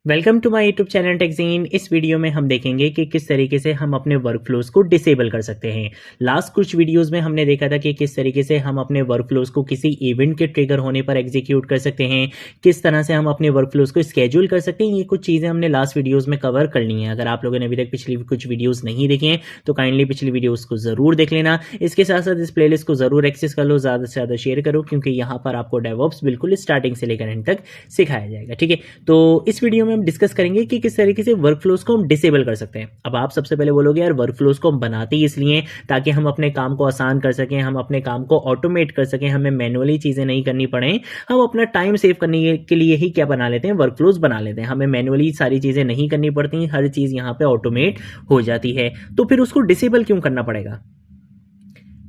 Welcome to my YouTube channel टेक्जीन। इस video में हम देखेंगे कि किस तरीके से हम अपने वर्कफ्लोज को डिसेबल कर सकते हैं। लास्ट कुछ वीडियोस में हमने देखा था कि किस तरीके से हम अपने वर्कफ्लोज को किसी इवेंट के ट्रिगर होने पर एग्जीक्यूट कर सकते हैं, किस तरह से हम अपने वर्कफ्लोज को स्केड्यूल कर सकते हैं। ये कुछ चीज़ें हमने लास्ट वीडियोज़ में कवर कर ली हैं। अगर आप लोगों ने अभी तक पिछली कुछ वीडियोज़ नहीं देखे हैं तो काइंडली पिछली वीडियोज़ को ज़रूर देख लेना। इसके साथ साथ इस प्लेलिस्ट को ज़रूर एक्सेस कर लो, ज़्यादा से ज़्यादा शेयर करो, क्योंकि यहाँ पर आपको डेवऑप्स बिल्कुल स्टार्टिंग से लेकर एंड तक सिखाया जाएगा। ठीक है, तो इस वीडियो में हम डिस्कस करेंगे कि किस तरीके से वर्कफ्लोज को हम डिसेबल कर सकते हैं। अब आप सबसे पहले बोलोगे यार वर्कफ्लोज को हम बनाते ही इसलिए ताकि हम अपने काम को आसान कर सकें, हम अपने काम को ऑटोमेट कर सकें, हमें मैनुअली चीज़ें नहीं करनी पड़े। हम अपना टाइम सेव करने के लिए ही क्या बना लेते हैं, वर्कफ्लोज बना लेते हैं। हमें मैनुअली सारी चीज़ें नहीं करनी पड़ती, हर चीज़ यहाँ पे ऑटोमेट हो जाती है। तो फिर उसको डिसेबल क्यों करना पड़ेगा?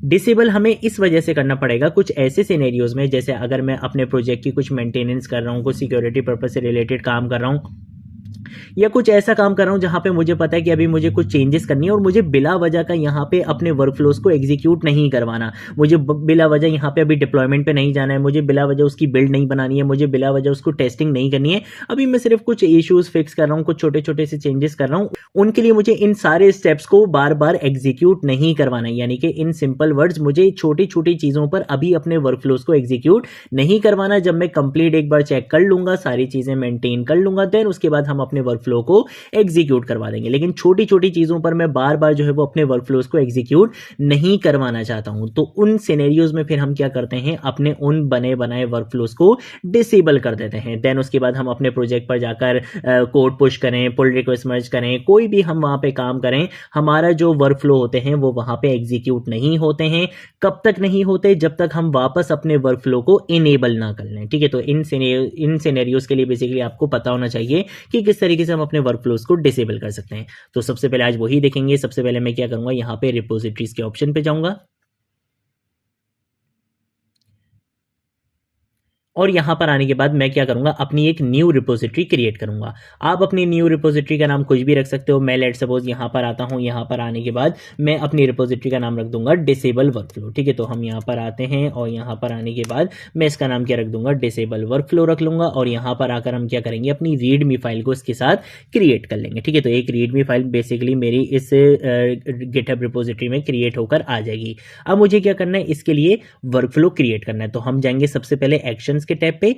डिसेबल हमें इस वजह से करना पड़ेगा कुछ ऐसे सिनेरियोज में, जैसे अगर मैं अपने प्रोजेक्ट की कुछ मेंटेनेंस कर रहा हूँ, कुछ सिक्योरिटी पर्पज से रिलेटेड काम कर रहा हूँ, या कुछ ऐसा काम कर रहा हूं जहां पे मुझे पता है कि अभी मुझे कुछ चेंजेस करनी है और मुझे बिला वजह का यहां पे अपने वर्कफ्लोज को एग्जीक्यूट नहीं करवाना। मुझे बिला वजह यहां पे अभी डिप्लॉयमेंट पे नहीं जाना है, मुझे बिला वजह उसकी बिल्ड नहीं बनानी है, मुझे बिला वजह उसको टेस्टिंग नहीं करनी है। अभी मैं सिर्फ कुछ इश्यूज फिक्स कर रहा हूं, कुछ छोटे छोटे से चेंजेस कर रहा हूं, उनके लिए मुझे इन सारे स्टेप्स को बार बार एग्जीक्यूट नहीं करवाना है। यानी कि इन सिंपल वर्ड्स, मुझे छोटी छोटी चीजों पर अभी अपने वर्कफ्लोज को एग्जीक्यूट नहीं करवाना। जब मैं कंप्लीट एक बार चेक कर लूंगा, सारी चीजें मेंटेन कर लूंगा, देन उसके बाद हम अपने वर्कफ्लो को एग्जीक्यूट करवा देंगे। लेकिन छोटी छोटी चीजों पर मैं बार बार जो है वो अपने वर्कफ्लोज को एग्जीक्यूट नहीं करवाना चाहता हूं। तो उन सिनेरियोज में फिर हम क्या करते हैं, अपने उन बने बनाए वर्कफ्लोज को डिसेबल कर देते हैं। देन उसके बाद हम अपने प्रोजेक्ट पर जाकर कोड पुश करें, पुल रिक्वेस्ट मर्ज करें, कोई भी हम वहां पे काम करें, हमारा जो वर्कफ्लो होते हैं वो वहां पे एग्जीक्यूट नहीं होते हैं। कब तक नहीं होते? जब तक हम वापस अपने वर्कफ्लो को इनेबल ना कर लें। ठीक है, तो इन सिनेरियोज के लिए बेसिकली आपको पता होना चाहिए कि किस तरीके से हम अपने वर्कफ्लोज को डिसेबल कर सकते हैं। तो सबसे पहले आज वही देखेंगे। सबसे पहले मैं क्या करूंगा, यहां पे रिपोजिटरीज के ऑप्शन पे जाऊंगा और यहां पर आने के बाद मैं क्या करूंगा, अपनी एक न्यू रिपोजिटरी क्रिएट करूंगा। आप अपनी न्यू रिपोजिटरी का नाम कुछ भी रख सकते हो। मैं लेट सपोज यहां पर आता हूं, यहां पर आने के बाद मैं अपनी रिपोजिटरी का नाम रख दूंगा डिसेबल वर्कफ्लो। ठीक है, तो हम यहां पर आते हैं और यहां पर आने के बाद मैं इसका नाम क्या रख दूंगा, डिसेबल वर्कफ्लो रख लूंगा। और यहां पर आकर हम क्या करेंगे, अपनी रीडमी फाइल को इसके साथ क्रिएट कर लेंगे। ठीक है, तो एक रीडमी फाइल बेसिकली मेरी इस गिटहब रिपोजिटरी में क्रिएट होकर आ जाएगी। अब मुझे क्या करना है, इसके लिए वर्कफ्लो क्रिएट करना है। तो हम जाएंगे सबसे पहले एक्शन के टैब पे।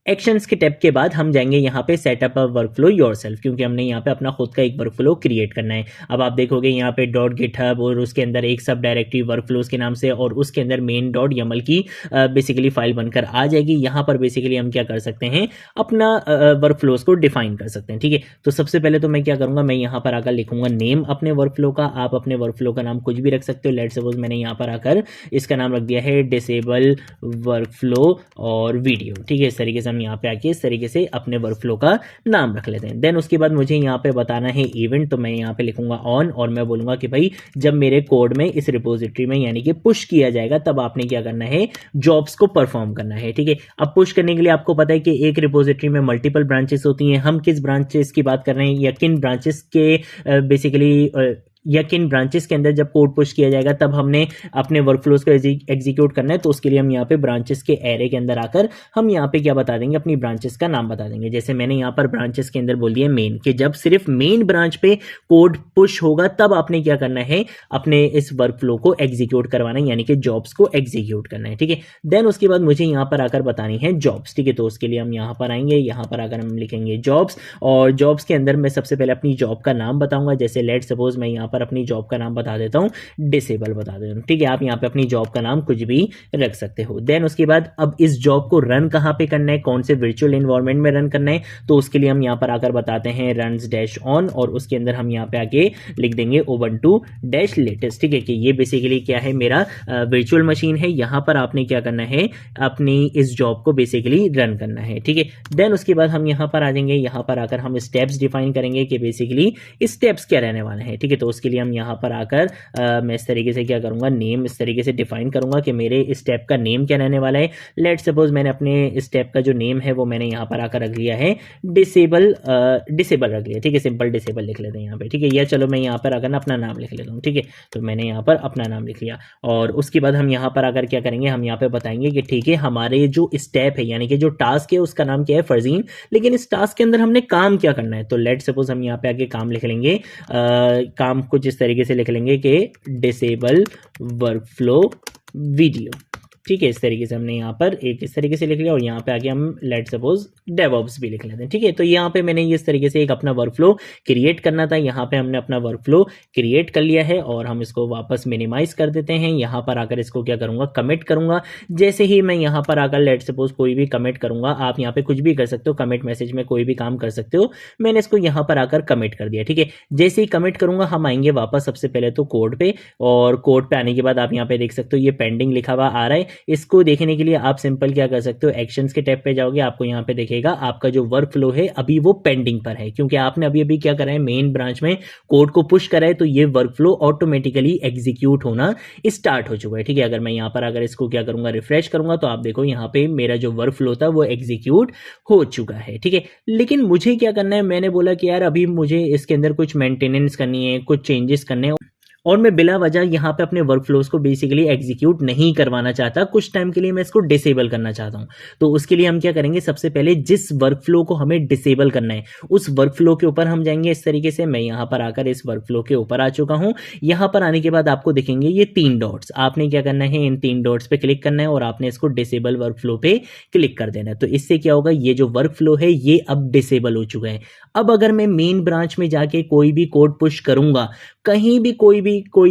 एक्शंस के टैब के बाद हम जाएंगे यहाँ पे सेटअप अ वर्कफ्लो योरसेल्फ, क्योंकि हमने यहाँ पे अपना खुद का एक वर्कफ्लो क्रिएट करना है। अब आप देखोगे यहाँ पे डॉट गिटहब और उसके अंदर एक सब डायरेक्टरी वर्कफ्लोज के नाम से और उसके अंदर मेन डॉट यमल की बेसिकली फाइल बनकर आ जाएगी। यहाँ पर बेसिकली हम क्या कर सकते हैं, अपना वर्कफ्लोज को डिफाइन कर सकते हैं। ठीक है, तो सबसे पहले तो मैं क्या करूँगा, मैं यहाँ पर आकर लिखूंगा नेम अपने वर्कफ्लो का। आप अपने वर्कफ्लो का नाम कुछ भी रख सकते हो। लेट सपोज मैंने यहाँ पर आकर इसका नाम रख दिया है डिसेबल वर्कफ्लो और वीडियो। ठीक है, इस तरीके से हम यहाँ पे आके इस तरीके से अपने वर्कफ्लो का नाम रख लेते हैं। देन उसके बाद मुझे यहाँ पे बताना है इवेंट, तो मैं यहाँ पे लिखूंगा ऑन और मैं बोलूंगा कि भाई जब मेरे कोड में इस रिपोजिटरी में यानी कि पुश किया जाएगा तब आपने क्या करना है, जॉब्स को परफॉर्म करना है। ठीक है, अब पुश करने के लिए आपको पता है कि एक रिपोजिटरी में मल्टीपल ब्रांचेस होती हैं। हम किस ब्रांचेस की बात कर रहे हैं या किन ब्रांचेस के बेसिकली या किन ब्रांचेस के अंदर जब कोड पुश किया जाएगा तब हमने अपने वर्कफ्लोज को एग्जीक्यूट करना है। तो उसके लिए हम यहाँ पे ब्रांचेस के एरे के अंदर आकर हम यहाँ पे क्या बता देंगे, अपनी ब्रांचेस का नाम बता देंगे। जैसे मैंने यहाँ पर ब्रांचेस के अंदर बोल दिया मेन, कि जब सिर्फ मेन ब्रांच पे कोड पुश होगा तब आपने क्या करना है, अपने इस वर्कफ्लो को एग्जीक्यूट करवाना है, यानी कि जॉब्स को एग्जीक्यूट करना है। ठीक है, देन उसके बाद मुझे यहाँ पर आकर बतानी है जॉब्स। ठीक है, तो उसके लिए हम यहाँ पर आएंगे, यहाँ पर आकर हम लिखेंगे जॉब्स और जॉब्स के अंदर मैं सबसे पहले अपनी जॉब का नाम बताऊंगा। जैसे लेट सपोज मैं यहाँ पर अपनी जॉब का नाम बता देता हूं, डिसेबल बता देता हूं। ठीक है, आप यहाँ पे अपनी जॉब का नाम कुछ भी रख सकते हो। देन उसके बाद अब इस जॉब को रन कहां पे करना है, कौन से वर्चुअल एनवायरनमेंट में रन करना है, तो उसके लिए हम यहाँ पर आकर बताते हैं रन्स डैश ऑन और उसके अंदर हम यहाँ पे आके लिख देंगे उबंटू डैश लेटेस्ट। ठीक है, कि ये बेसिकली क्या है, मेरा वर्चुअल मशीन है। यहाँ पर आपने क्या करना है, अपनी इस जॉब को बेसिकली रन करना है। ठीक है, देन उसके बाद हम यहाँ पर आ जाएंगे, यहाँ पर आकर हम स्टेप्स डिफाइन करेंगे कि बेसिकली स्टेप्स क्या रहने वाले हैं। ठीक है, तो उसके उसके लिए हम यहाँ पर आकर मैं इस तरीके से क्या करूँगा, नेम इस तरीके से डिफाइन करूँगा कि मेरे स्टेप का नेम क्या रहने वाला है। लेट सपोज मैंने अपने स्टेप का जो नेम है वो मैंने यहाँ पर आकर रख लिया है डिसेबल रख लिया, ठीक है, सिंपल डिसेबल लिख लेते हैं यहाँ पे, ठीक है। या चलो मैं यहाँ पर आकर अपना नाम लिख लेता हूँ, ठीक है, तो मैंने यहाँ पर अपना नाम लिख लिया। और उसके बाद हम यहाँ पर आकर क्या करेंगे, हम यहाँ पे बताएंगे कि ठीक है हमारे जो स्टेप है यानी कि जो टास्क है उसका नाम क्या है, फरजीन, लेकिन इस टास्क के अंदर हमने काम क्या करना है। तो लेट सपोज हम यहाँ पे आके काम लिख लेंगे, काम कुछ इस तरीके से लिख लेंगे कि डिसेबल वर्कफ्लो वीडियो, ठीक है। इस तरीके से हमने यहाँ पर एक इस तरीके से लिख लिया और यहाँ पे आके हम लेट सपोज डेवऑप्स भी लिख लेते हैं, ठीक है। तो यहाँ पे मैंने इस तरीके से एक अपना वर्कफ्लो क्रिएट करना था, यहाँ पे हमने अपना वर्कफ्लो क्रिएट कर लिया है और हम इसको वापस मिनिमाइज कर देते हैं। यहाँ पर आकर इसको क्या करूँगा, कमिट करूँगा। जैसे ही मैं यहाँ पर आकर लेट सपोज कोई भी कमिट करूँगा, आप यहाँ पे कुछ भी कर सकते हो, कमिट मैसेज में कोई भी काम कर सकते हो, मैंने इसको यहाँ पर आकर कमिट कर दिया, ठीक है। जैसे ही कमिट करूँगा हम आएंगे वापस सबसे पहले तो कोड पे, और कोड पे आने के बाद आप यहाँ पे देख सकते हो ये पेंडिंग लिखा हुआ आ रहा है। इसको देखने के लिए आप सिंपल क्या कर सकते हो, एक्शंस के टैब पे जाओगे, आपको यहाँ पे दिखेगा आपका जो वर्क फ्लो है अभी वो पेंडिंग पर है, क्योंकि आपने अभी अभी क्या करा है, मेन ब्रांच में कोड को पुश करा है, तो ये वर्क फ्लो ऑटोमेटिकली एग्जीक्यूट होना स्टार्ट हो चुका है, ठीक है। अगर मैं यहाँ पर अगर इसको क्या करूंगा, रिफ्रेश करूंगा, तो आप देखो यहाँ पे मेरा जो वर्क फ्लो था वो एग्जीक्यूट हो चुका है, ठीक है। लेकिन मुझे क्या करना है, मैंने बोला कि यार अभी मुझे इसके अंदर कुछ मेंटेनेंस करनी है, कुछ चेंजेस करने हैं, और मैं बिला वजह यहाँ पे अपने वर्क फ्लोज को बेसिकली एग्जीक्यूट नहीं करवाना चाहता, कुछ टाइम के लिए मैं इसको डिसेबल करना चाहता हूँ। तो उसके लिए हम क्या करेंगे, सबसे पहले जिस वर्क फ्लो को हमें डिसेबल करना है उस वर्क फ्लो के ऊपर हम जाएंगे इस तरीके से। मैं यहाँ पर आकर इस वर्क फ्लो के ऊपर आ चुका हूँ। यहाँ पर आने के बाद आपको दिखेंगे ये 3 डॉट्स, आपने क्या करना है, इन 3 डॉट्स पे क्लिक करना है और आपने इसको डिसेबल वर्क फ्लो पे क्लिक कर देना है। तो इससे क्या होगा, ये जो वर्क फ्लो है ये अब डिसेबल हो चुका है। अब अगर मैं मेन ब्रांच में जाके कोई भी कोड पुश करूंगा, कहीं भी कोई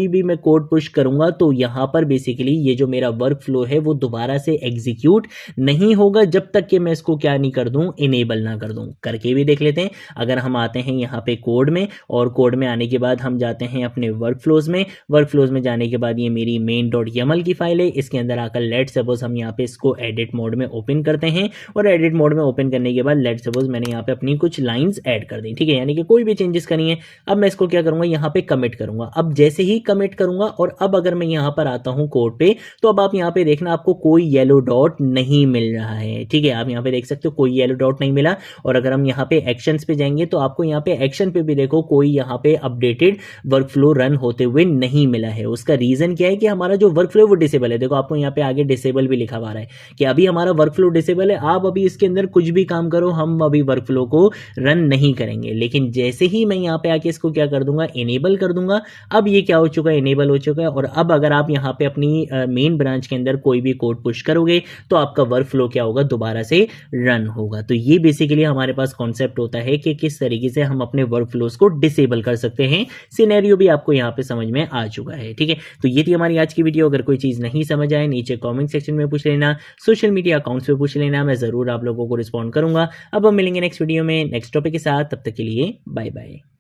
भी मैं कोड पुश करूंगा, तो यहां पर बेसिकली ये जो मेरा वर्क फ्लो है वो दोबारा से एग्जीक्यूट नहीं होगा जब तक कि मैं इसको क्या नहीं कर दूं, इनेबल ना कर दूं। करके भी देख लेते हैं। अगर हम आते हैं यहाँ पे कोड में, और कोड में आने के बाद हम जाते हैं अपने वर्क फ्लोज में। वर्क फ्लोज में जाने के बाद ये मेरी main.yaml की फाइल है, इसके अंदर आकर लेट सपोज हम यहाँ पे इसको एडिट मोड में ओपन करते हैं, और एडिट मोड में ओपन करने के बाद लेट सपोज मैंने यहाँ पे अपनी कुछ लाइंस ऐड कर दी, ठीक है, यानी कि कोई भी चेंजेस करनी है। अब मैं इसको क्या करूंगा, यहाँ पे कमिट करूंगा। अब जैसे ही कमिट करूंगा और अब अगर मैं यहाँ पर आता हूँ कोड पे, तो अब आप यहाँ पे देखना आपको कोई येलो डॉट नहीं मिल रहा है, ठीक है। आप यहाँ पे देख सकते हो कोई येलो डॉट नहीं मिला। और अगर हम यहाँ पे एक्शंस पे जाएंगे तो आपको यहाँ पे एक्शन पे भी देखो कोई यहाँ पे अपडेटेड वर्क फ्लो रन होते हुए नहीं मिला है। उसका रीजन क्या है कि हमारा जो वर्क फ्लो वो डिसेबल है। देखो आपको यहाँ पे आगे डिसेबल भी लिखा हुआ है कि अभी हमारा वर्क फ्लो डिसेबल है, आप अभी इसके अंदर कुछ भी काम करो, हम अभी वर्क फ्लो को रन नहीं करेंगे। लेकिन जैसे ही मैं यहाँ पे आके इसको क्या कर दूंगा, इनेबल कर दूंगा, अब ये क्या हो चुका है, इनेबल हो चुका है। और अब अगर आप यहाँ पे अपनी मेन ब्रांच के अंदर कोई भी कोड पुश करोगे तो आपका वर्क फ्लो क्या होगा, दोबारा से रन होगा। तो ये बेसिकली हमारे पास कॉन्सेप्ट होता है कि किस तरीके से हम अपने वर्क फ्लोज को डिसेबल कर सकते हैं। सिनेरियो भी आपको यहाँ पे समझ में आ चुका है, ठीक है। तो ये थी हमारी आज की वीडियो। अगर कोई चीज नहीं समझ आए नीचे कॉमेंट सेक्शन में पूछ लेना, सोशल मीडिया अकाउंट्स पे पूछ लेना, मैं जरूर आप लोगों को रिस्पॉन्ड करूंगा। अब हम मिलेंगे नेक्स्ट वीडियो में नेक्स्ट टॉपिक के साथ, तब तक के लिए बाय बाय।